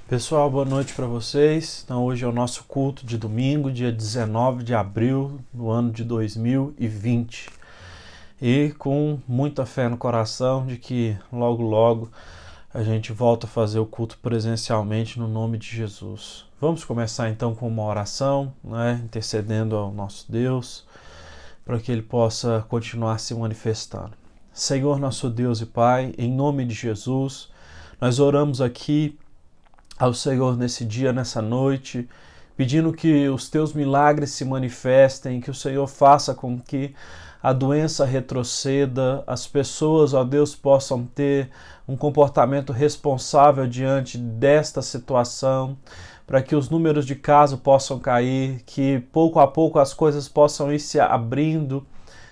Pessoal, boa noite para vocês. Então, hoje é o nosso culto de domingo, dia 19 de abril do ano de 2020. E com muita fé no coração de que logo a gente volta a fazer o culto presencialmente no nome de Jesus. Vamos começar então com uma oração, intercedendo ao nosso Deus, para que Ele possa continuar se manifestando. Senhor, nosso Deus e Pai, em nome de Jesus, nós oramos aqui ao Senhor nesse dia, nessa noite, pedindo que os teus milagres se manifestem, que o Senhor faça com que a doença retroceda, as pessoas, ó Deus, possam ter um comportamento responsável diante desta situação, para que os números de casos possam cair, que pouco a pouco as coisas possam ir se abrindo,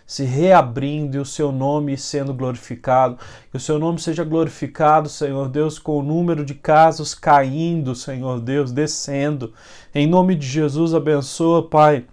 se reabrindo e o seu nome sendo glorificado. Que o seu nome seja glorificado, Senhor Deus, com o número de casos caindo, Senhor Deus, descendo. Em nome de Jesus, abençoa, Pai,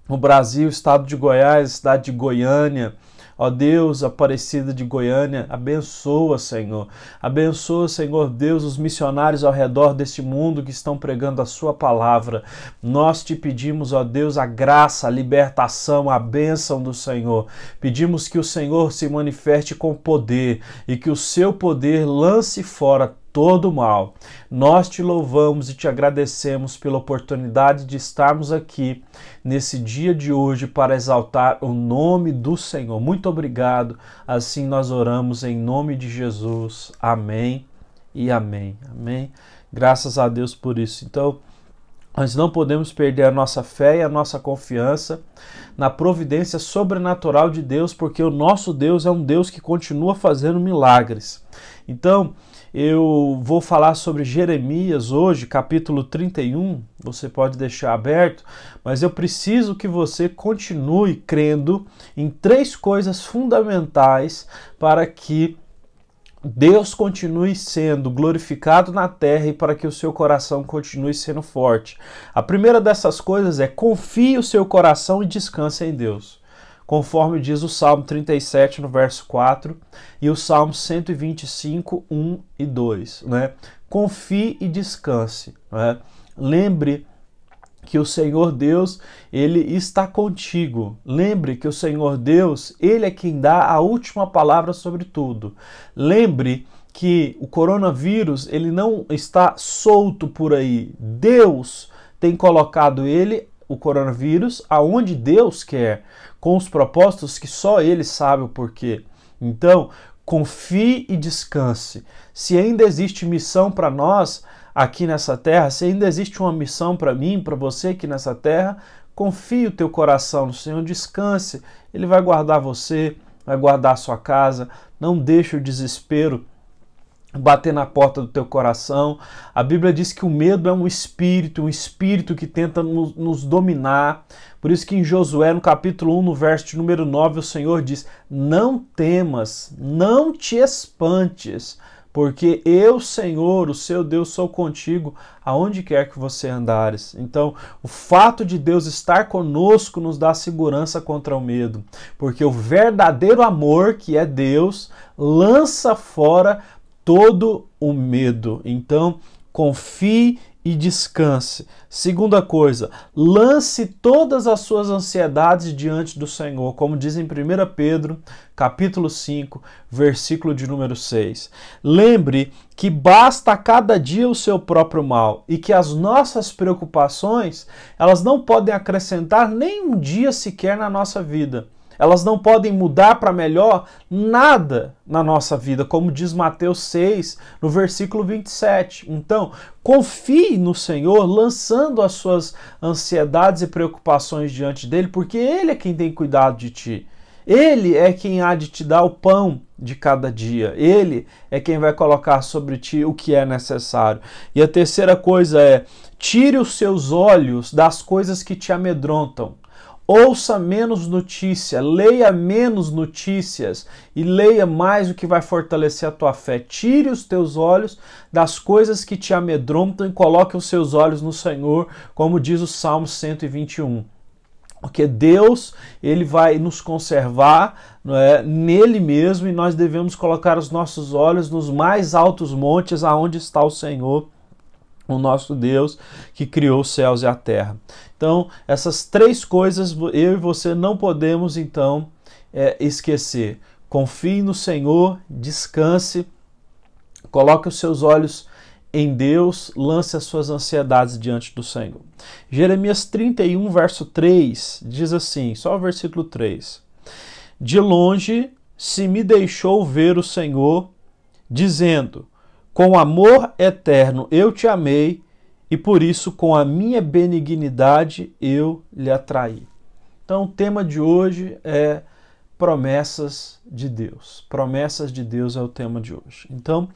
o Brasil, o estado de Goiás, a cidade de Goiânia. Ó Deus, Aparecida de Goiânia, abençoa, Senhor. Abençoa, Senhor Deus, os missionários ao redor deste mundo que estão pregando a sua palavra. Nós te pedimos, ó Deus, a graça, a libertação, a bênção do Senhor. Pedimos que o Senhor se manifeste com poder e que o seu poder lance fora todo o mal. Nós te louvamos e te agradecemos pela oportunidade de estarmos aqui nesse dia de hoje para exaltar o nome do Senhor. Muito obrigado. Assim nós oramos em nome de Jesus. Amém e amém. Amém. Graças a Deus por isso. Então, nós não podemos perder a nossa fé e a nossa confiança na providência sobrenatural de Deus, porque o nosso Deus é um Deus que continua fazendo milagres. Então, eu vou falar sobre Jeremias hoje, capítulo 31, você pode deixar aberto, mas eu preciso que você continue crendo em três coisas fundamentais para que Deus continue sendo glorificado na terra e para que o seu coração continue sendo forte. A primeira dessas coisas é confie o seu coração e descanse em Deus, conforme diz o Salmo 37, no verso 4, e o Salmo 125, 1 e 2. Confie e descanse. Lembre que o Senhor Deus, Ele está contigo. Lembre que o Senhor Deus, Ele é quem dá a última palavra sobre tudo. Lembre que o coronavírus, ele não está solto por aí. Deus tem colocado ele, o coronavírus, aonde Deus quer, com os propósitos que só Ele sabe o porquê. Então, confie e descanse. Se ainda existe missão para nós aqui nessa terra, se ainda existe uma missão para mim, para você aqui nessa terra, confie o teu coração no Senhor, descanse. Ele vai guardar você, vai guardar a sua casa. Não deixe o desespero bater na porta do teu coração. A Bíblia diz que o medo é um espírito que tenta nos dominar. Por isso que em Josué, no capítulo 1, no verso de número 9, o Senhor diz: não temas, não te espantes, porque eu, Senhor, o seu Deus, sou contigo aonde quer que você andares. Então, o fato de Deus estar conosco nos dá segurança contra o medo, porque o verdadeiro amor, que é Deus, lança fora todo o medo. Então, confie e descanse. Segunda coisa, lance todas as suas ansiedades diante do Senhor, como diz em 1 Pedro, capítulo 5, versículo de número 6. Lembre que basta a cada dia o seu próprio mal e que as nossas preocupações, elas não podem acrescentar nem um dia sequer na nossa vida. Elas não podem mudar para melhor nada na nossa vida, como diz Mateus 6, no versículo 27. Então, confie no Senhor, lançando as suas ansiedades e preocupações diante dele, porque Ele é quem tem cuidado de ti. Ele é quem há de te dar o pão de cada dia. Ele é quem vai colocar sobre ti o que é necessário. E a terceira coisa é: tire os seus olhos das coisas que te amedrontam. Ouça menos notícia, leia menos notícias e leia mais o que vai fortalecer a tua fé. Tire os teus olhos das coisas que te amedrontam e coloque os seus olhos no Senhor, como diz o Salmo 121. Porque Deus, Ele vai nos conservar, nele mesmo, e nós devemos colocar os nossos olhos nos mais altos montes aonde está o Senhor. o nosso Deus que criou os céus e a terra. Então, essas três coisas eu e você não podemos, então, esquecer. Confie no Senhor, descanse, coloque os seus olhos em Deus, lance as suas ansiedades diante do Senhor. Jeremias 31, verso 3, diz assim, só o versículo 3. De longe se me deixou ver o Senhor, dizendo, com amor eterno eu te amei, e por isso com a minha benignidade eu lhe atraí. Então o tema de hoje é promessas de Deus. Promessas de Deus é o tema de hoje. Então,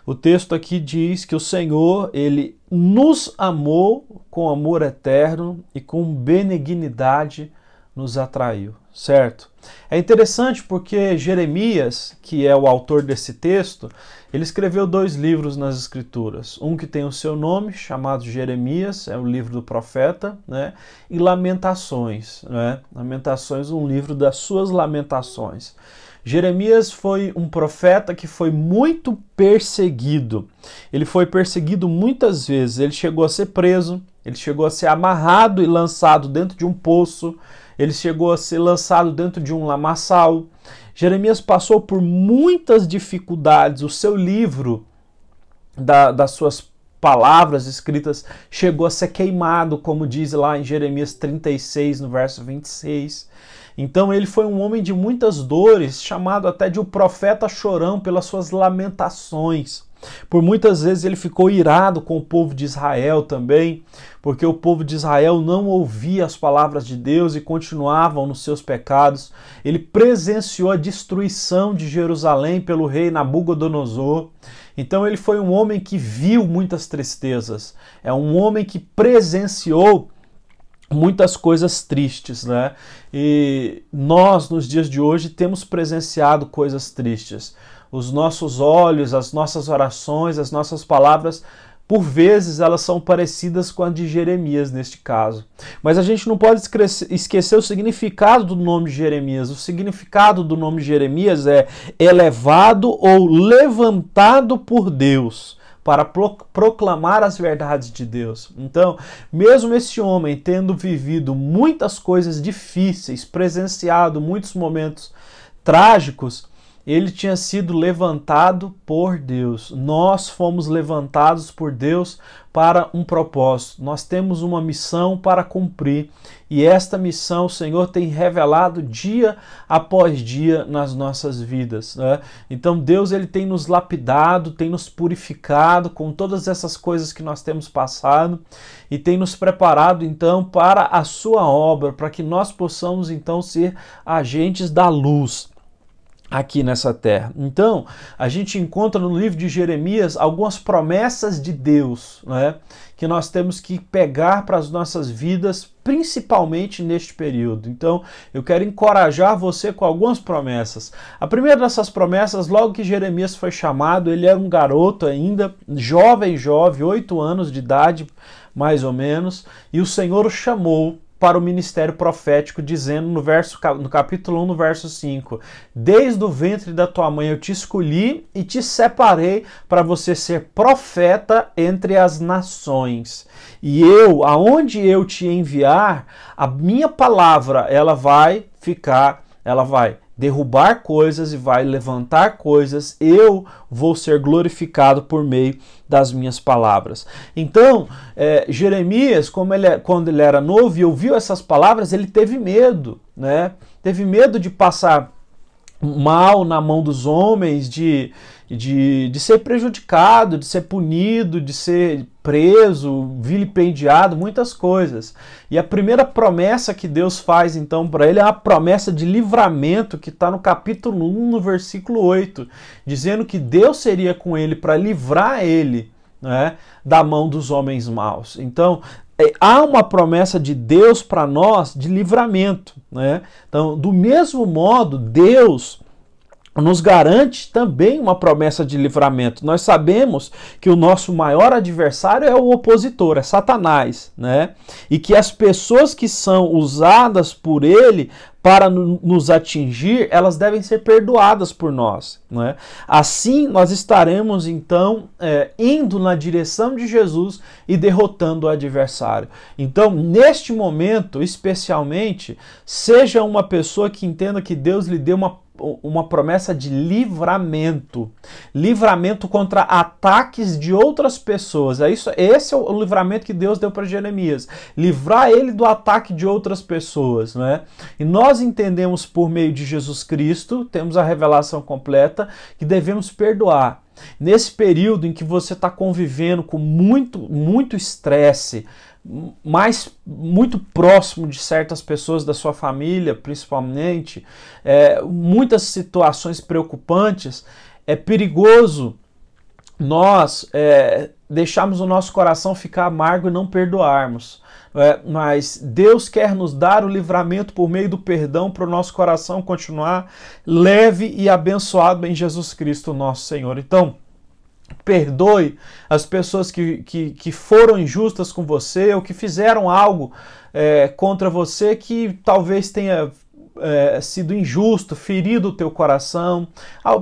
o texto aqui diz que o Senhor, ele nos amou com amor eterno e com benignidade nos atraiu, certo? É interessante porque Jeremias, que é o autor desse texto, ele escreveu 2 livros nas Escrituras. Um que tem o seu nome, chamado Jeremias, é o livro do profeta, né? E Lamentações, né? Lamentações, um livro das suas lamentações. Jeremias foi um profeta que foi muito perseguido. Ele foi perseguido muitas vezes. Ele chegou a ser preso, ele chegou a ser amarrado e lançado dentro de um poço, ele chegou a ser lançado dentro de um lamaçal. Jeremias passou por muitas dificuldades. O seu livro, das suas palavras escritas, chegou a ser queimado, como diz lá em Jeremias 36, no verso 26. Então ele foi um homem de muitas dores, chamado até de o profeta chorão pelas suas lamentações. Por muitas vezes ele ficou irado com o povo de Israel também, porque o povo de Israel não ouvia as palavras de Deus e continuavam nos seus pecados. Ele presenciou a destruição de Jerusalém pelo rei Nabucodonosor. Então ele foi um homem que viu muitas tristezas, é um homem que presenciou muitas coisas tristes, né? E nós, nos dias de hoje, temos presenciado coisas tristes. Os nossos olhos, as nossas orações, as nossas palavras, por vezes elas são parecidas com a de Jeremias neste caso. Mas a gente não pode esquecer o significado do nome de Jeremias. O significado do nome de Jeremias é elevado ou levantado por Deus para proclamar as verdades de Deus. Então, mesmo esse homem tendo vivido muitas coisas difíceis, presenciado muitos momentos trágicos, ele tinha sido levantado por Deus. Nós fomos levantados por Deus para um propósito. Nós temos uma missão para cumprir. E esta missão o Senhor tem revelado dia após dia nas nossas vidas, né? Então Deus, ele tem nos lapidado, tem nos purificado com todas essas coisas que nós temos passado e tem nos preparado então para a sua obra, para que nós possamos então ser agentes da luz aqui nessa terra. Então, a gente encontra no livro de Jeremias algumas promessas de Deus, né, que nós temos que pegar para as nossas vidas, principalmente neste período. Então, eu quero encorajar você com algumas promessas. A primeira dessas promessas, logo que Jeremias foi chamado, ele era um garoto ainda, jovem, 8 anos de idade, mais ou menos, e o Senhor o chamou para o ministério profético, dizendo no capítulo 1, no verso 5, desde o ventre da tua mãe eu te escolhi e te separei para você ser profeta entre as nações. E eu, aonde eu te enviar, a minha palavra, ela vai derrubar coisas e vai levantar coisas, eu vou ser glorificado por meio das minhas palavras. Então, Jeremias, quando ele era novo e ouviu essas palavras, ele teve medo, né? Teve medo de passar mal na mão dos homens, de ser prejudicado, de ser punido, de ser preso, vilipendiado, muitas coisas. E a primeira promessa que Deus faz então para ele é uma promessa de livramento que está no capítulo 1, no versículo 8, dizendo que Deus seria com ele para livrar ele, né, da mão dos homens maus. Então, há uma promessa de Deus para nós de livramento, né? Então, do mesmo modo, Deus nos garante também uma promessa de livramento. Nós sabemos que o nosso maior adversário é o opositor, é Satanás, né? E que as pessoas que são usadas por ele para nos atingir, elas devem ser perdoadas por nós, não é? Assim, nós estaremos, então, indo na direção de Jesus e derrotando o adversário. Então, neste momento, especialmente, seja uma pessoa que entenda que Deus lhe deu uma promessa de livramento. Livramento contra ataques de outras pessoas. Esse é o livramento que Deus deu para Jeremias. Livrar ele do ataque de outras pessoas, né? E nós entendemos por meio de Jesus Cristo, temos a revelação completa, que devemos perdoar. Nesse período em que você está convivendo com muito estresse, muito próximo de certas pessoas da sua família, principalmente, muitas situações preocupantes, é perigoso nós deixarmos o nosso coração ficar amargo e não perdoarmos. Mas Deus quer nos dar o livramento por meio do perdão para o nosso coração continuar leve e abençoado em Jesus Cristo, nosso Senhor. Então, perdoe as pessoas que foram injustas com você ou que fizeram algo contra você que talvez tenha sido injusto, ferido o teu coração,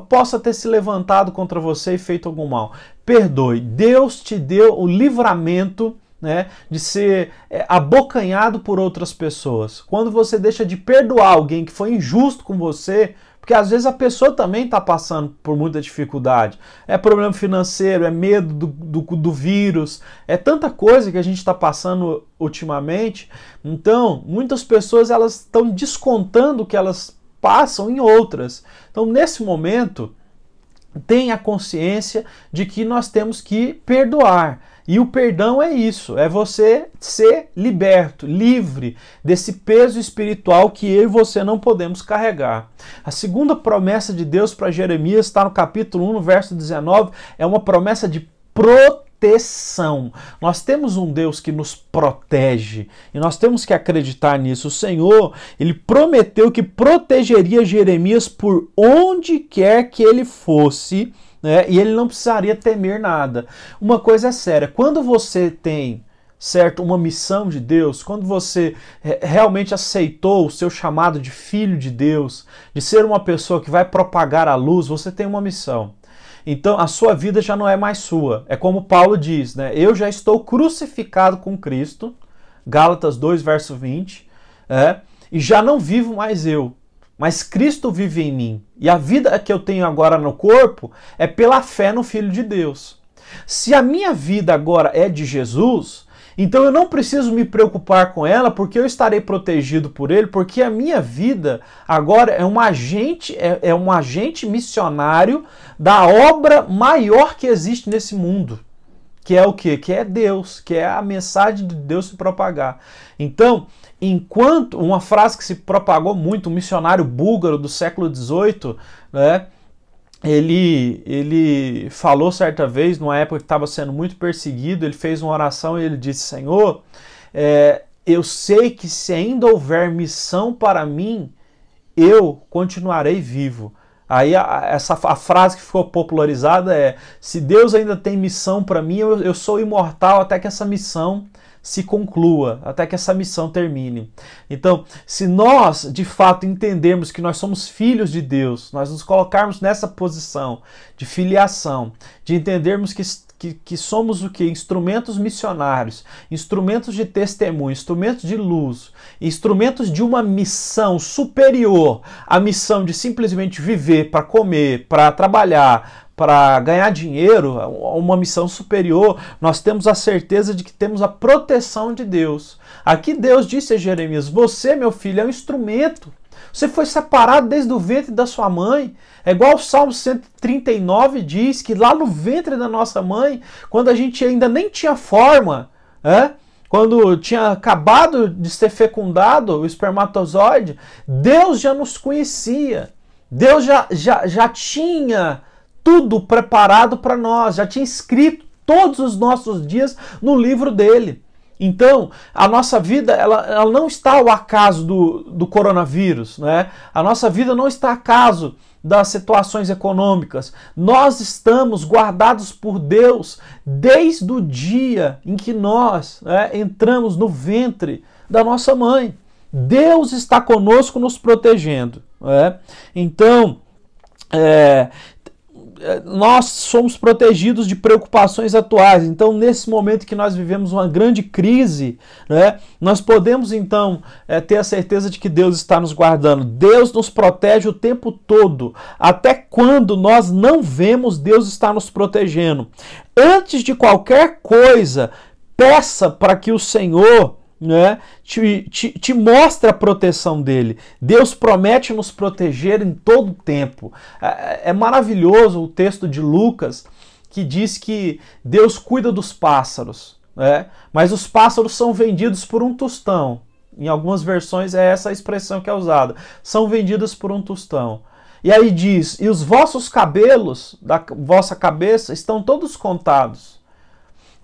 possa ter se levantado contra você e feito algum mal. Perdoe. Deus te deu o livramento, né, de ser abocanhado por outras pessoas. Quando você deixa de perdoar alguém que foi injusto com você, porque às vezes a pessoa também está passando por muita dificuldade. É problema financeiro, é medo do vírus, é tanta coisa que a gente está passando ultimamente. Então, muitas pessoas elas estão descontando o que elas passam em outras. Então, nesse momento, tenha consciência de que nós temos que perdoar. E o perdão é isso, é você ser liberto, livre desse peso espiritual que eu e você não podemos carregar. A segunda promessa de Deus para Jeremias está no capítulo 1, no verso 19, é uma promessa de proteção. Nós temos um Deus que nos protege e nós temos que acreditar nisso. O Senhor, ele prometeu que protegeria Jeremias por onde quer que ele fosse, e ele não precisaria temer nada. Uma coisa é séria, quando você tem, certo, uma missão de Deus, quando você realmente aceitou o seu chamado de filho de Deus, de ser uma pessoa que vai propagar a luz, você tem uma missão. Então a sua vida já não é mais sua. É como Paulo diz, né? Eu já estou crucificado com Cristo, Gálatas 2, verso 20, e já não vivo mais eu, mas Cristo vive em mim. E a vida que eu tenho agora no corpo é pela fé no Filho de Deus. Se a minha vida agora é de Jesus, então eu não preciso me preocupar com ela, porque eu estarei protegido por Ele, porque a minha vida agora é um agente missionário da obra maior que existe nesse mundo. Que é o quê? Que é Deus, que é a mensagem de Deus se propagar. Então, enquanto uma frase que se propagou muito, um missionário búlgaro do século XVIII, né, ele falou certa vez, numa época que estava sendo muito perseguido, ele fez uma oração e ele disse: Senhor, eu sei que se ainda houver missão para mim, eu continuarei vivo. Aí a frase que ficou popularizada é: se Deus ainda tem missão para mim, eu sou imortal até que essa missão se conclua, até que essa missão termine. Então, se nós de fato entendermos que nós somos filhos de Deus, nós nos colocarmos nessa posição de filiação, de entendermos que somos o quê? Instrumentos missionários, instrumentos de testemunho, instrumentos de luz, instrumentos de uma missão superior à missão de simplesmente viver para comer, para trabalhar, para ganhar dinheiro, uma missão superior. Nós temos a certeza de que temos a proteção de Deus. Aqui Deus disse a Jeremias: você, meu filho, é um instrumento. Você foi separado desde o ventre da sua mãe. É igual o Salmo 139 diz, que lá no ventre da nossa mãe, quando a gente ainda nem tinha forma, quando tinha acabado de ser fecundado o espermatozoide, Deus já nos conhecia. Deus já tinha tudo preparado para nós, já tinha escrito todos os nossos dias no livro dele. Então, a nossa vida ela não está ao acaso do coronavírus, né? A nossa vida não está ao acaso das situações econômicas. Nós estamos guardados por Deus desde o dia em que nós entramos no ventre da nossa mãe. Deus está conosco nos protegendo. Então, nós somos protegidos de preocupações atuais. Então, nesse momento que nós vivemos uma grande crise, nós podemos então ter a certeza de que Deus está nos guardando. Deus nos protege o tempo todo. Até quando nós não vemos, Deus está nos protegendo. Antes de qualquer coisa, peça para que o Senhor te mostra a proteção dele. Deus promete nos proteger em todo tempo. É maravilhoso o texto de Lucas que diz que Deus cuida dos pássaros, mas os pássaros são vendidos por um tostão. Em algumas versões é essa a expressão que é usada. São vendidos por um tostão. E aí diz, e os vossos cabelos da vossa cabeça estão todos contados.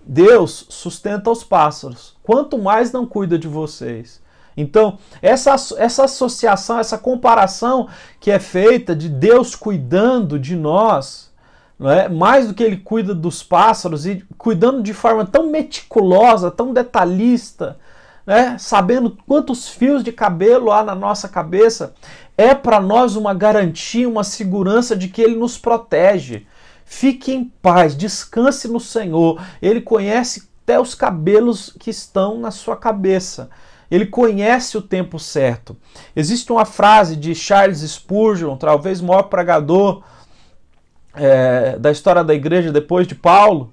Deus sustenta os pássaros, quanto mais não cuida de vocês. Então, essa associação, essa comparação que é feita de Deus cuidando de nós, mais do que Ele cuida dos pássaros, e cuidando de forma tão meticulosa, tão detalhista, sabendo quantos fios de cabelo há na nossa cabeça, é para nós uma garantia, uma segurança de que Ele nos protege. Fique em paz, descanse no Senhor. Ele conhece até os cabelos que estão na sua cabeça. Ele conhece o tempo certo. Existe uma frase de Charles Spurgeon, talvez o maior pregador da história da igreja depois de Paulo,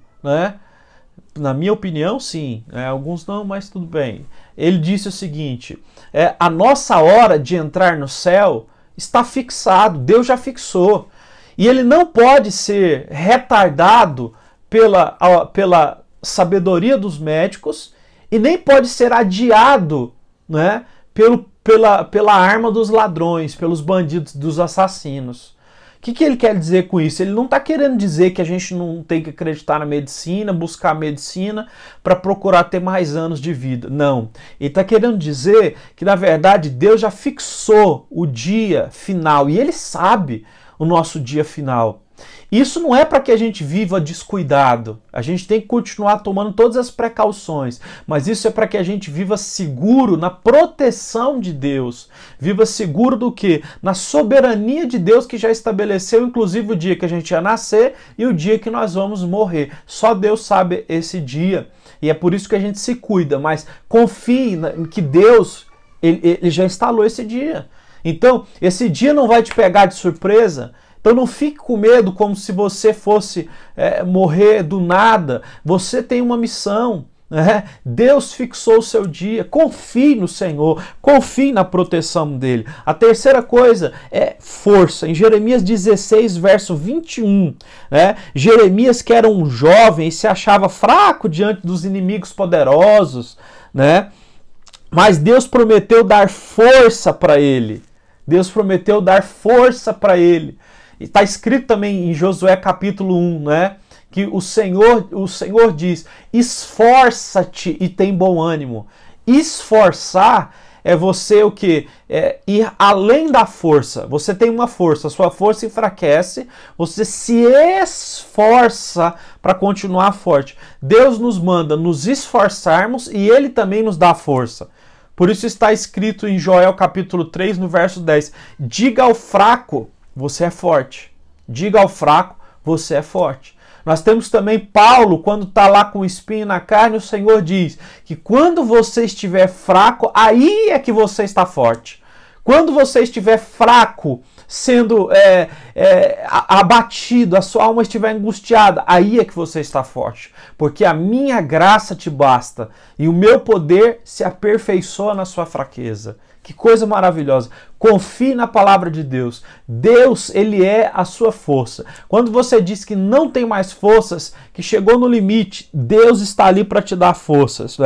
Na minha opinião, sim. Alguns não, mas tudo bem. Ele disse o seguinte, a nossa hora de entrar no céu está fixado, Deus já fixou. E ele não pode ser retardado pela sabedoria dos médicos e nem pode ser adiado pela arma dos ladrões, pelos bandidos, dos assassinos. O que ele quer dizer com isso? Ele não está querendo dizer que a gente não tem que acreditar na medicina, buscar medicina para procurar ter mais anos de vida. Não. Ele está querendo dizer que, na verdade, Deus já fixou o dia final e Ele sabe o nosso dia final. Isso não é para que a gente viva descuidado. A gente tem que continuar tomando todas as precauções, mas isso é para que a gente viva seguro na proteção de Deus. Viva seguro do quê? Na soberania de Deus que já estabeleceu, inclusive o dia que a gente ia nascer e o dia que nós vamos morrer. Só Deus sabe esse dia. E é por isso que a gente se cuida, mas confie em que Deus ele já instalou esse dia. Então, esse dia não vai te pegar de surpresa. Então não fique com medo como se você fosse morrer do nada. Você tem uma missão. Deus fixou o seu dia. Confie no Senhor. Confie na proteção dele. A terceira coisa é força. Em Jeremias 16, verso 21, Jeremias, que era um jovem e se achava fraco diante dos inimigos poderosos, mas Deus prometeu dar força para ele. Deus prometeu dar força para ele. Está escrito também em Josué capítulo 1, que o Senhor diz, esforça-te e tem bom ânimo. Esforçar é você o quê? Ir além da força. Você tem uma força, a sua força enfraquece, você se esforça para continuar forte. Deus nos manda nos esforçarmos e Ele também nos dá força. Por isso está escrito em Joel capítulo 3, no verso 10, diga ao fraco, você é forte. Diga ao fraco, você é forte. Nós temos também Paulo, quando está lá com o espinho na carne, o Senhor diz que quando você estiver fraco, aí é que você está forte. Quando você estiver fraco, sendo abatido, a sua alma estiver angustiada, aí é que você está forte. Porque a minha graça te basta e o meu poder se aperfeiçoa na sua fraqueza. Que coisa maravilhosa. Confie na palavra de Deus. Deus, Ele é a sua força. Quando você diz que não tem mais forças, que chegou no limite, Deus está ali para te dar forças.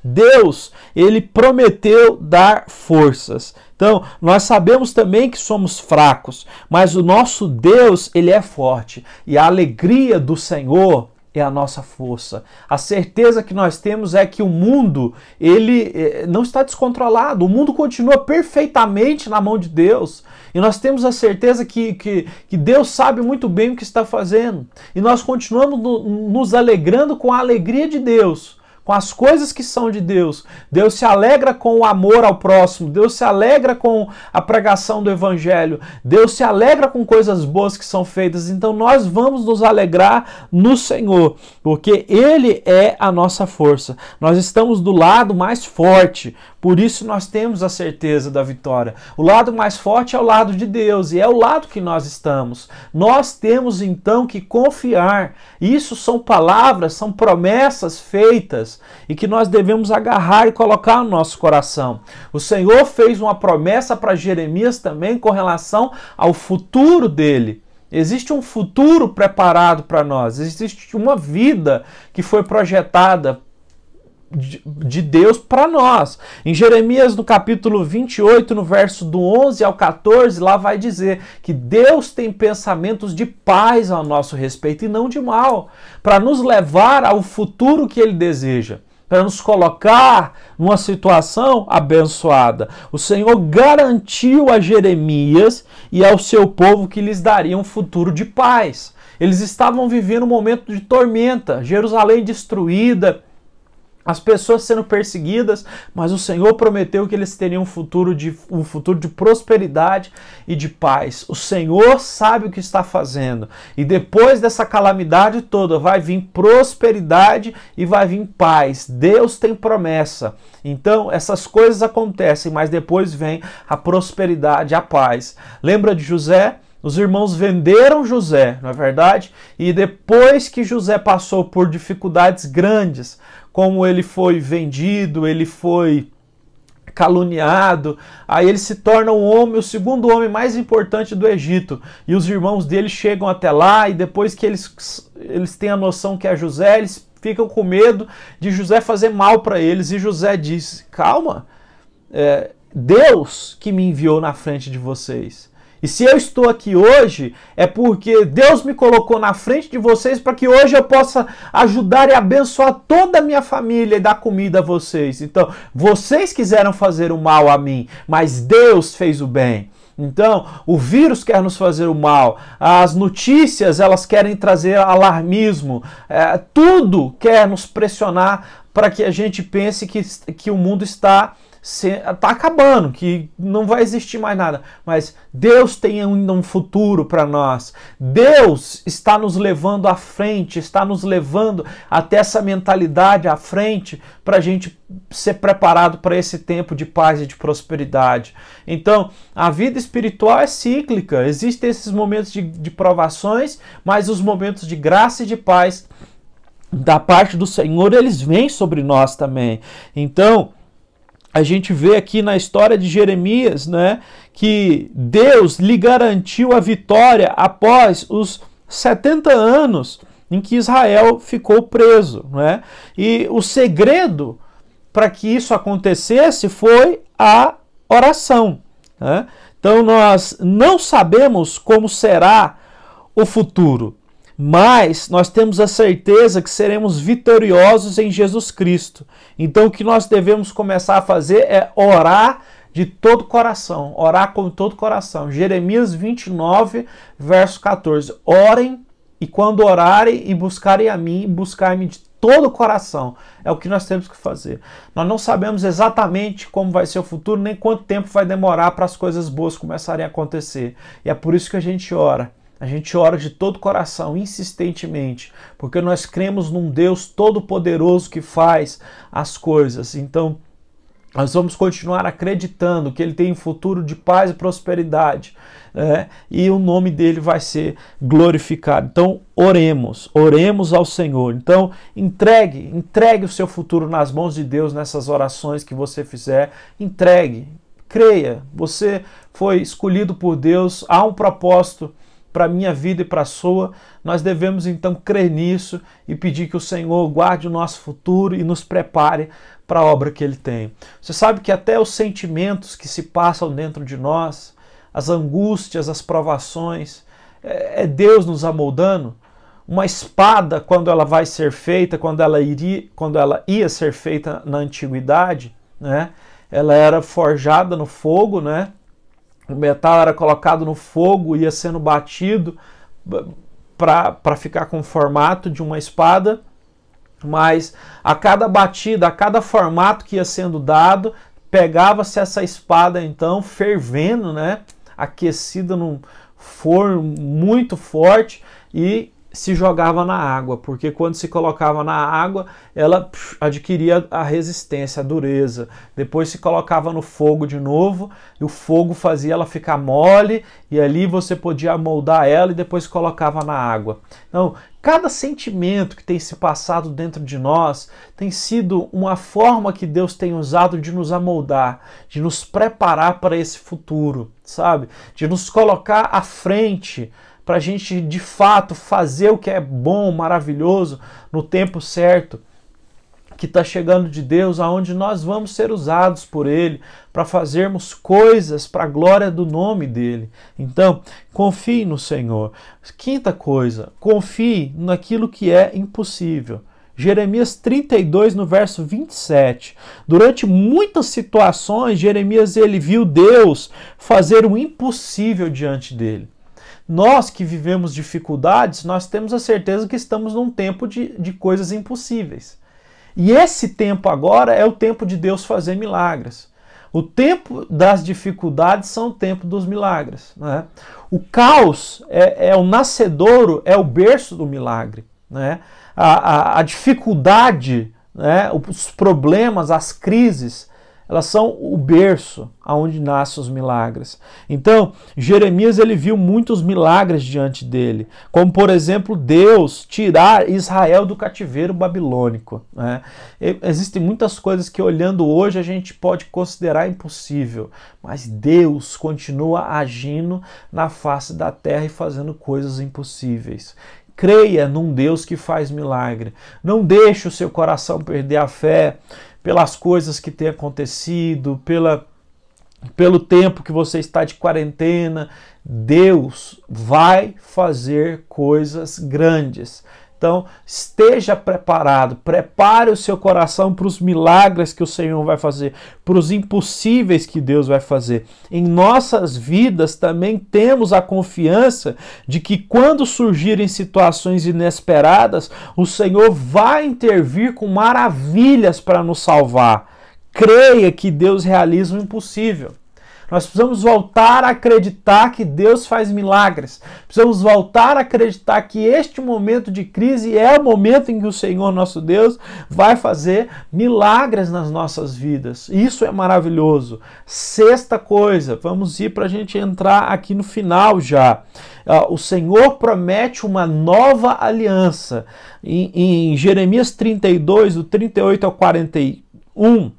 Deus, Ele prometeu dar forças. Então, nós sabemos também que somos fracos, mas o nosso Deus, Ele é forte. E a alegria do Senhor é a nossa força. A certeza que nós temos é que o mundo, ele não está descontrolado. O mundo continua perfeitamente na mão de Deus. E nós temos a certeza que Deus sabe muito bem o que está fazendo. E nós continuamos nos alegrando com a alegria de Deus, com as coisas que são de Deus. Deus se alegra com o amor ao próximo, Deus se alegra com a pregação do Evangelho, Deus se alegra com coisas boas que são feitas. Então nós vamos nos alegrar no Senhor, porque Ele é a nossa força. Nós estamos do lado mais forte, por isso nós temos a certeza da vitória. O lado mais forte é o lado de Deus e é o lado que nós estamos. Nós temos então que confiar. Isso são palavras, são promessas feitas e que nós devemos agarrar e colocar no nosso coração. O Senhor fez uma promessa para Jeremias também com relação ao futuro dele. Existe um futuro preparado para nós, existe uma vida que foi projetada de Deus para nós. Em Jeremias, no capítulo 28, no verso do 11 ao 14, lá vai dizer que Deus tem pensamentos de paz ao nosso respeito e não de mal, para nos levar ao futuro que Ele deseja, para nos colocar numa situação abençoada. O Senhor garantiu a Jeremias e ao seu povo que lhes daria um futuro de paz. Eles estavam vivendo um momento de tormenta, Jerusalém destruída, as pessoas sendo perseguidas, mas o Senhor prometeu que eles teriam um futuro de prosperidade e de paz. O Senhor sabe o que está fazendo. E depois dessa calamidade toda vai vir prosperidade e vai vir paz. Deus tem promessa. Então essas coisas acontecem, mas depois vem a prosperidade, a paz. Lembra de José? Os irmãos venderam José, não é verdade? E depois que José passou por dificuldades grandes, como ele foi vendido, ele foi caluniado, aí ele se torna o segundo homem mais importante do Egito. E os irmãos dele chegam até lá e depois que eles têm a noção que é José, eles ficam com medo de José fazer mal para eles. E José diz, calma, Deus que me enviou na frente de vocês. E se eu estou aqui hoje, é porque Deus me colocou na frente de vocês para que hoje eu possa ajudar e abençoar toda a minha família e dar comida a vocês. Então, vocês quiseram fazer o mal a mim, mas Deus fez o bem. Então, o vírus quer nos fazer o mal, as notícias elas querem trazer alarmismo, tudo quer nos pressionar para que a gente pense que o mundo está acabando, que não vai existir mais nada. Mas Deus tem ainda um futuro para nós. Deus está nos levando à frente, está nos levando até essa mentalidade à frente para a gente ser preparado para esse tempo de paz e de prosperidade. Então, a vida espiritual é cíclica. Existem esses momentos de provações, mas os momentos de graça e de paz da parte do Senhor, eles vêm sobre nós também. Então, a gente vê aqui na história de Jeremias, né, que Deus lhe garantiu a vitória após os 70 anos em que Israel ficou preso, né? E o segredo para que isso acontecesse foi a oração, né? Então nós não sabemos como será o futuro, mas nós temos a certeza que seremos vitoriosos em Jesus Cristo. Então o que nós devemos começar a fazer é orar de todo o coração, orar com todo o coração. Jeremias 29, verso 14. Orem e quando orarem e buscarem a mim, buscar-me de todo o coração. É o que nós temos que fazer. Nós não sabemos exatamente como vai ser o futuro, nem quanto tempo vai demorar para as coisas boas começarem a acontecer. E é por isso que a gente ora. A gente ora de todo o coração, insistentemente, porque nós cremos num Deus todo-poderoso que faz as coisas. Então, nós vamos continuar acreditando que Ele tem um futuro de paz e prosperidade, né? E o nome dele vai ser glorificado. Então, oremos ao Senhor. Então, entregue o seu futuro nas mãos de Deus nessas orações que você fizer. Entregue, creia, você foi escolhido por Deus, há um propósito para a minha vida e para a sua. Nós devemos então crer nisso e pedir que o Senhor guarde o nosso futuro e nos prepare para a obra que Ele tem. Você sabe que até os sentimentos que se passam dentro de nós, as angústias, as provações, é Deus nos amoldando. Uma espada, quando ela vai ser feita, quando ela ia ser feita na antiguidade, né? Ela era forjada no fogo, né? O metal era colocado no fogo, ia sendo batido para ficar com o formato de uma espada. Mas a cada batida, a cada formato que ia sendo dado, pegava-se essa espada então fervendo, né, aquecida num forno muito forte e se jogava na água, porque quando se colocava na água, ela adquiria a resistência, a dureza. Depois se colocava no fogo de novo, e o fogo fazia ela ficar mole, e ali você podia moldar ela e depois colocava na água. Então, cada sentimento que tem se passado dentro de nós tem sido uma forma que Deus tem usado de nos amoldar, de nos preparar para esse futuro, sabe? De nos colocar à frente, para a gente de fato fazer o que é bom, maravilhoso, no tempo certo, que está chegando de Deus, aonde nós vamos ser usados por Ele para fazermos coisas para a glória do nome dEle. Então, confie no Senhor. Quinta coisa, confie naquilo que é impossível. Jeremias 32, no verso 27. Durante muitas situações, Jeremias ele viu Deus fazer o impossível diante dele. Nós que vivemos dificuldades, nós temos a certeza que estamos num tempo de coisas impossíveis. E esse tempo agora é o tempo de Deus fazer milagres. O tempo das dificuldades são o tempo dos milagres, né? O caos é o nascedouro, é o berço do milagre, né? A dificuldade, né? Os problemas, as crises, elas são o berço aonde nascem os milagres. Então, Jeremias ele viu muitos milagres diante dele, como por exemplo Deus tirar Israel do cativeiro babilônico, né? Existem muitas coisas que olhando hoje a gente pode considerar impossível, mas Deus continua agindo na face da terra e fazendo coisas impossíveis. Creia num Deus que faz milagre. Não deixe o seu coração perder a fé pelas coisas que têm acontecido, pelo tempo que você está de quarentena. Deus vai fazer coisas grandes. Então, esteja preparado, prepare o seu coração para os milagres que o Senhor vai fazer, para os impossíveis que Deus vai fazer. Em nossas vidas também temos a confiança de que quando surgirem situações inesperadas, o Senhor vai intervir com maravilhas para nos salvar. Creia que Deus realiza o impossível. Nós precisamos voltar a acreditar que Deus faz milagres. Precisamos voltar a acreditar que este momento de crise é o momento em que o Senhor, nosso Deus, vai fazer milagres nas nossas vidas. Isso é maravilhoso. Sexta coisa, vamos ir para a gente entrar aqui no final já. O Senhor promete uma nova aliança. Em Jeremias 32, do 38 ao 41,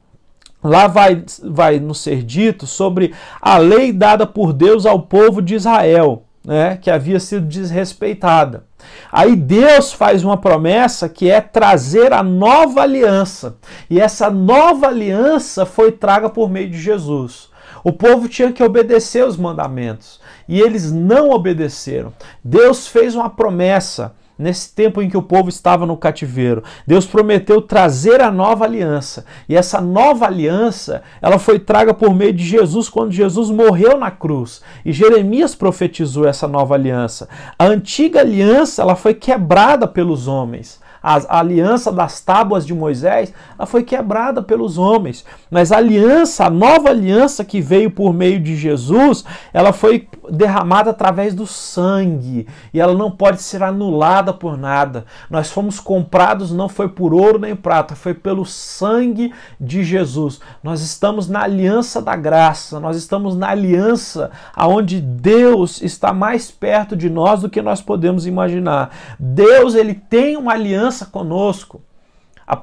lá vai nos ser dito sobre a lei dada por Deus ao povo de Israel, né, que havia sido desrespeitada. Aí Deus faz uma promessa que é trazer a nova aliança. E essa nova aliança foi traga por meio de Jesus. O povo tinha que obedecer os mandamentos e eles não obedeceram. Deus fez uma promessa. Nesse tempo em que o povo estava no cativeiro, Deus prometeu trazer a nova aliança. E essa nova aliança, ela foi traga por meio de Jesus, quando Jesus morreu na cruz. E Jeremias profetizou essa nova aliança. A antiga aliança, ela foi quebrada pelos homens. A aliança das tábuas de Moisés, ela foi quebrada pelos homens. Mas a aliança, a nova aliança que veio por meio de Jesus, ela foi derramada através do sangue. E ela não pode ser anulada por nada. Nós fomos comprados, não foi por ouro nem prata, foi pelo sangue de Jesus. Nós estamos na aliança da graça, nós estamos na aliança onde Deus está mais perto de nós do que nós podemos imaginar. Deus, ele tem uma aliança conosco.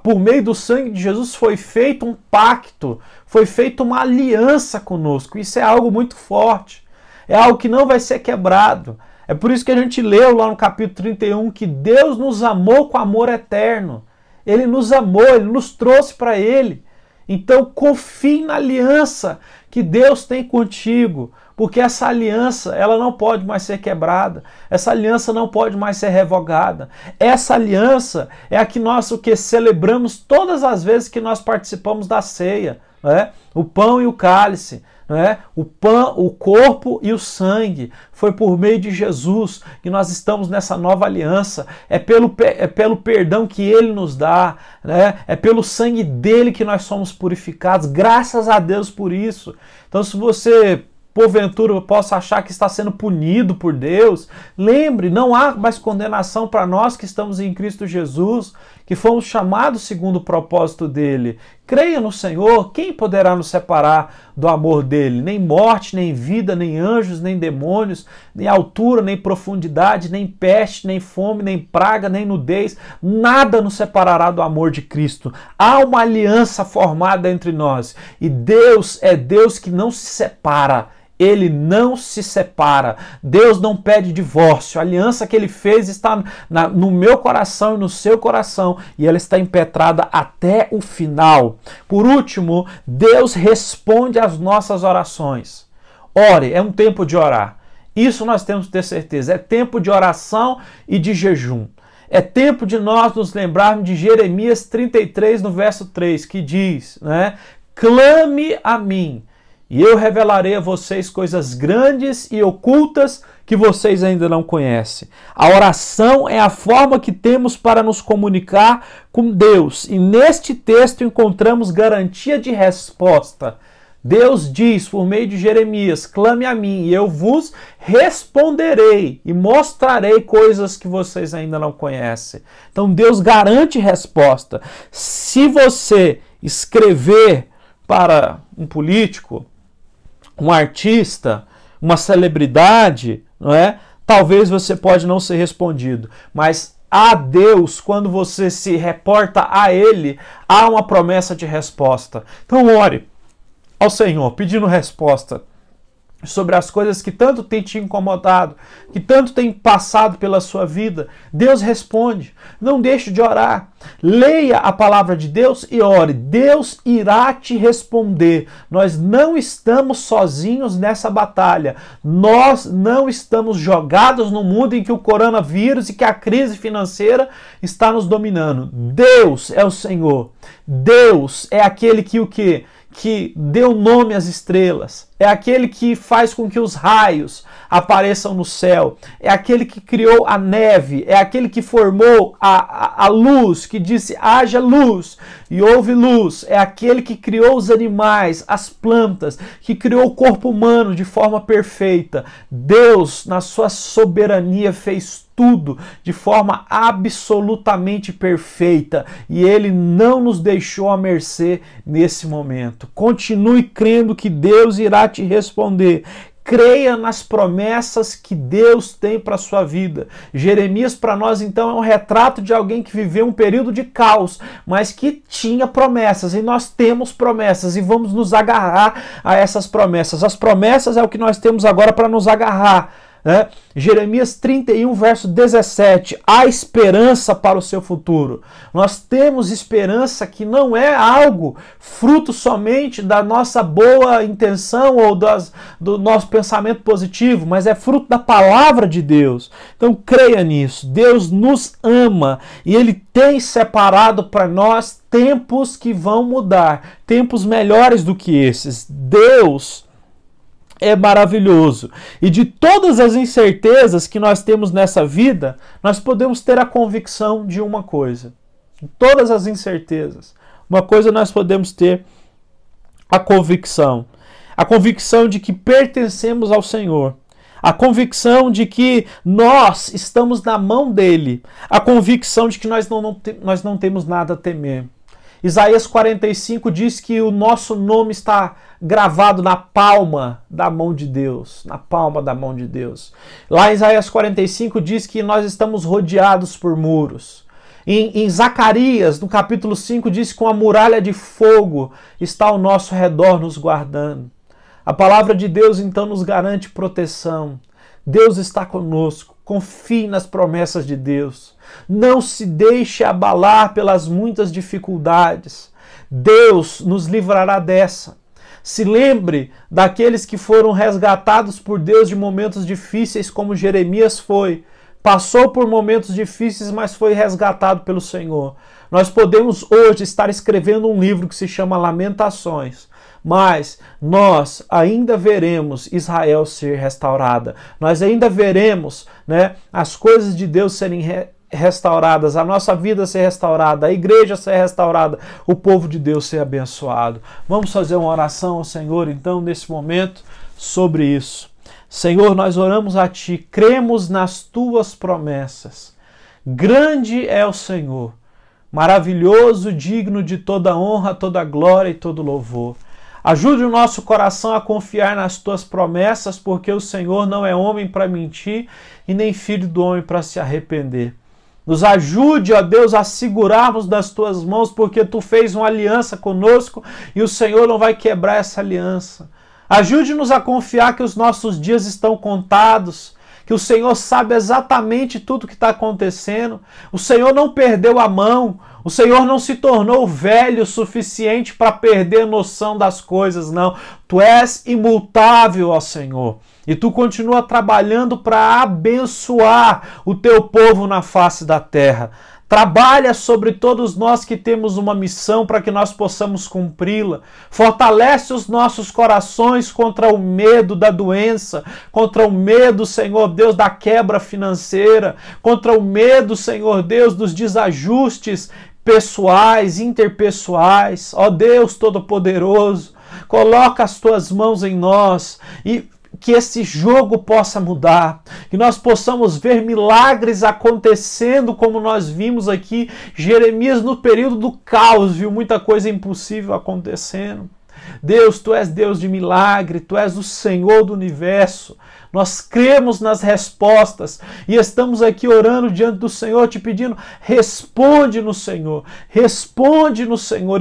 Por meio do sangue de Jesus foi feito um pacto, foi feita uma aliança conosco. Isso é algo muito forte, é algo que não vai ser quebrado. É por isso que a gente leu lá no capítulo 31 que Deus nos amou com amor eterno. Ele nos amou, Ele nos trouxe para Ele. Então confie na aliança que Deus tem contigo, porque essa aliança, ela não pode mais ser quebrada, essa aliança não pode mais ser revogada. Essa aliança é a que nós celebramos todas as vezes que nós participamos da ceia. né? O pão e o cálice, né? O pão, o corpo e o sangue. Foi por meio de Jesus que nós estamos nessa nova aliança. É pelo perdão que Ele nos dá, né? É pelo sangue dele que nós somos purificados. Graças a Deus por isso. Então, se você porventura possa achar que está sendo punido por Deus, lembre, não há mais condenação para nós que estamos em Cristo Jesus, que fomos chamados segundo o propósito dele. Creia no Senhor, quem poderá nos separar do amor dele? Nem morte, nem vida, nem anjos, nem demônios, nem altura, nem profundidade, nem peste, nem fome, nem praga, nem nudez, nada nos separará do amor de Cristo. Há uma aliança formada entre nós, e Deus é Deus que não se separa. Ele não se separa. Deus não pede divórcio. A aliança que Ele fez está no meu coração e no seu coração, e ela está impetrada até o final. Por último, Deus responde às nossas orações. Ore, é um tempo de orar. Isso nós temos que ter certeza. É tempo de oração e de jejum. É tempo de nós nos lembrarmos de Jeremias 33, no verso 3, que diz, né? Clame a mim, e eu revelarei a vocês coisas grandes e ocultas que vocês ainda não conhecem. A oração é a forma que temos para nos comunicar com Deus. E neste texto encontramos garantia de resposta. Deus diz por meio de Jeremias, clame a mim e eu vos responderei e mostrarei coisas que vocês ainda não conhecem. Então Deus garante resposta. Se você escrever para um político, um artista, uma celebridade, não é? Talvez você pode não ser respondido, mas a Deus, quando você se reporta a Ele, há uma promessa de resposta. Então ore ao Senhor, pedindo resposta sobre as coisas que tanto tem te incomodado, que tanto tem passado pela sua vida. Deus responde. Não deixe de orar. Leia a palavra de Deus e ore. Deus irá te responder. Nós não estamos sozinhos nessa batalha. Nós não estamos jogados no mundo em que o coronavírus e que a crise financeira está nos dominando. Deus é o Senhor. Deus é aquele que deu nome às estrelas, é aquele que faz com que os raios apareçam no céu, é aquele que criou a neve, é aquele que formou a luz, que disse haja luz e houve luz, é aquele que criou os animais, as plantas, que criou o corpo humano de forma perfeita. Deus, na sua soberania, fez tudo de forma absolutamente perfeita e Ele não nos deixou à mercê nesse momento. Continue crendo que Deus irá te responder. Creia nas promessas que Deus tem para a sua vida. Jeremias para nós então é um retrato de alguém que viveu um período de caos, mas que tinha promessas, e nós temos promessas e vamos nos agarrar a essas promessas. As promessas é o que nós temos agora para nos agarrar. Jeremias 31, verso 17, há esperança para o seu futuro. Nós temos esperança que não é algo fruto somente da nossa boa intenção ou do nosso pensamento positivo, mas é fruto da palavra de Deus. Então creia nisso. Deus nos ama e Ele tem separado para nós tempos que vão mudar, tempos melhores do que esses. Deus é maravilhoso. E de todas as incertezas que nós temos nessa vida, nós podemos ter a convicção de uma coisa. De todas as incertezas, uma coisa nós podemos ter a convicção. A convicção de que pertencemos ao Senhor. A convicção de que nós estamos na mão dEle. A convicção de que nós não temos nada a temer. Isaías 45 diz que o nosso nome está gravado na palma da mão de Deus. Na palma da mão de Deus. Lá em Isaías 45 diz que nós estamos rodeados por muros. Em Zacarias, no capítulo 5, diz que com a muralha de fogo está ao nosso redor nos guardando. A palavra de Deus então nos garante proteção. Deus está conosco. Confie nas promessas de Deus. Não se deixe abalar pelas muitas dificuldades. Deus nos livrará dessa. Se lembre daqueles que foram resgatados por Deus de momentos difíceis, como Jeremias foi. Passou por momentos difíceis, mas foi resgatado pelo Senhor. Nós podemos hoje estar escrevendo um livro que se chama Lamentações. mas nós ainda veremos Israel ser restaurada. Nós ainda veremos, né, as coisas de Deus serem restauradas, a nossa vida ser restaurada, a igreja ser restaurada, o povo de Deus ser abençoado. Vamos fazer uma oração ao Senhor, então, nesse momento, sobre isso. Senhor, nós oramos a Ti, cremos nas Tuas promessas. Grande é o Senhor, maravilhoso, digno de toda honra, toda glória e todo louvor. Ajude o nosso coração a confiar nas Tuas promessas, porque o Senhor não é homem para mentir e nem filho do homem para se arrepender. Nos ajude, ó Deus, a segurarmos das Tuas mãos, porque Tu fez uma aliança conosco e o Senhor não vai quebrar essa aliança. Ajude-nos a confiar que os nossos dias estão contados, que o Senhor sabe exatamente tudo o que está acontecendo. O Senhor não perdeu a mão, o Senhor não se tornou velho o suficiente para perder noção das coisas, não. Tu és imutável, ó Senhor. E Tu continua trabalhando para abençoar o Teu povo na face da terra. Trabalha sobre todos nós que temos uma missão para que nós possamos cumpri-la. Fortalece os nossos corações contra o medo da doença, contra o medo, Senhor Deus, da quebra financeira, contra o medo, Senhor Deus, dos desajustes pessoais, interpessoais. Ó Deus Todo-Poderoso, coloca as Tuas mãos em nós e que esse jogo possa mudar, que nós possamos ver milagres acontecendo como nós vimos aqui. Jeremias, no período do caos, viu muita coisa impossível acontecendo. Deus, Tu és Deus de milagre, Tu és o Senhor do universo. Nós cremos nas respostas e estamos aqui orando diante do Senhor, te pedindo, responde no Senhor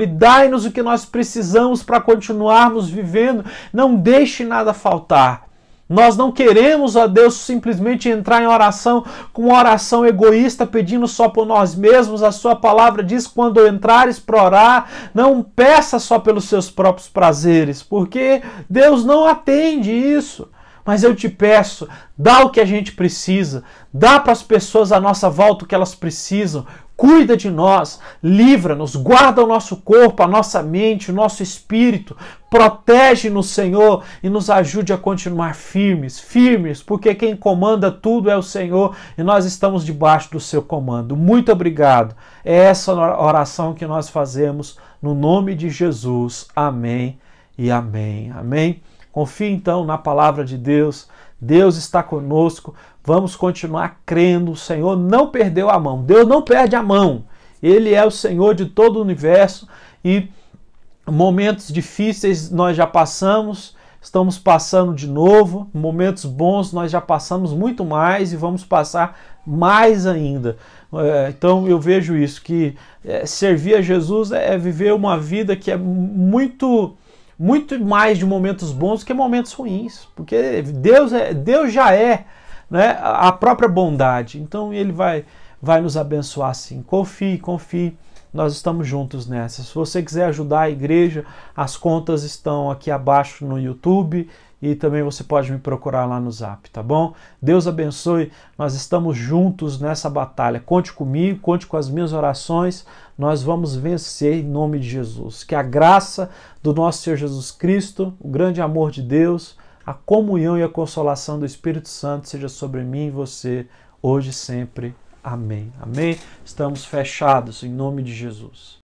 e dai-nos o que nós precisamos para continuarmos vivendo. Não deixe nada faltar. Nós não queremos, ó Deus, simplesmente entrar em oração com uma oração egoísta, pedindo só por nós mesmos. A Sua palavra diz, quando entrares para orar, não peça só pelos seus próprios prazeres, porque Deus não atende isso. Mas eu te peço, dá o que a gente precisa, dá para as pessoas à nossa volta o que elas precisam, cuida de nós, livra-nos, guarda o nosso corpo, a nossa mente, o nosso espírito, protege-nos, Senhor, e nos ajude a continuar firmes, porque quem comanda tudo é o Senhor e nós estamos debaixo do Seu comando. Muito obrigado. É essa oração que nós fazemos no nome de Jesus. Amém e amém. Amém. Confie então na palavra de Deus. Deus está conosco. Vamos continuar crendo. O Senhor não perdeu a mão. Deus não perde a mão. Ele é o Senhor de todo o universo e momentos difíceis nós já passamos, estamos passando de novo. Momentos bons nós já passamos muito mais e vamos passar mais ainda. Então eu vejo isso, que servir a Jesus é viver uma vida que é muito mais de momentos bons que momentos ruins, porque Deus já é, né, a própria bondade. Então Ele vai nos abençoar assim. Confie, nós estamos juntos nessa. Se você quiser ajudar a igreja, as contas estão aqui abaixo no YouTube e também você pode me procurar lá no Zap, tá bom? Deus abençoe, nós estamos juntos nessa batalha. Conte comigo, conte com as minhas orações, nós vamos vencer em nome de Jesus. Que a graça do nosso Senhor Jesus Cristo, o grande amor de Deus, a comunhão e a consolação do Espírito Santo seja sobre mim e você, hoje e sempre. Amém. Amém? Estamos fechados em nome de Jesus.